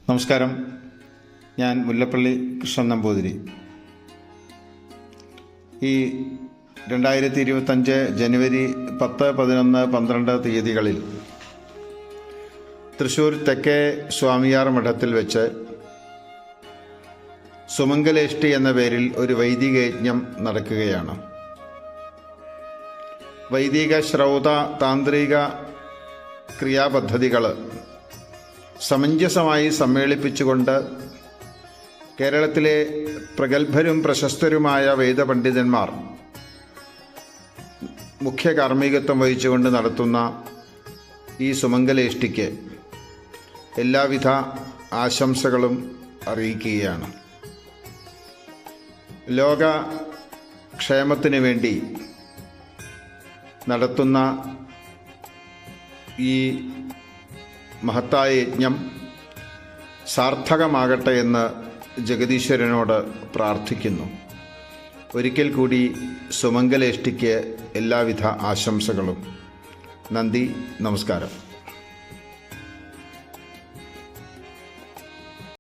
നമസ്കാരം. ഞാൻ മുല്ലപ്പള്ളി കൃഷ്ണൻ നമ്പൂതിരി. ഈ 2025 ജനുവരി 10, 11, 12 തീയതികളിൽ തൃശ്ശൂർ തെക്കേ സ്വാമിയാർ മഠത്തിൽ വെച്ച് സുമംഗലേഷ്ടി എന്ന പേരിൽ ഒരു വൈദിക യജ്ഞം നടക്കുകയാണ്. വൈദിക ശ്രൗത താന്ത്രിക ക്രിയാപദ്ധതികൾ സമഞ്ജസമായി സമ്മേളിപ്പിച്ചുകൊണ്ട് കേരളത്തിലെ പ്രഗത്ഭരും പ്രശസ്തരുമായ വേദപണ്ഡിതന്മാർ മുഖ്യ കാർമ്മികത്വം വഹിച്ചുകൊണ്ട് നടത്തുന്ന ഈ സുമംഗലേഷ്ടിക്ക് എല്ലാവിധ ആശംസകളും അറിയിക്കുകയാണ്. ലോക ക്ഷേമത്തിന് വേണ്ടി നടത്തുന്ന ഈ മഹത്തായ യജ്ഞം സാർത്ഥകമാകട്ടെ എന്ന് ജഗദീശ്വരനോട് പ്രാർത്ഥിക്കുന്നു. ഒരിക്കൽ കൂടി സുമംഗലേഷ്ടിക്ക് എല്ലാവിധ ആശംസകളും. നന്ദി, നമസ്കാരം.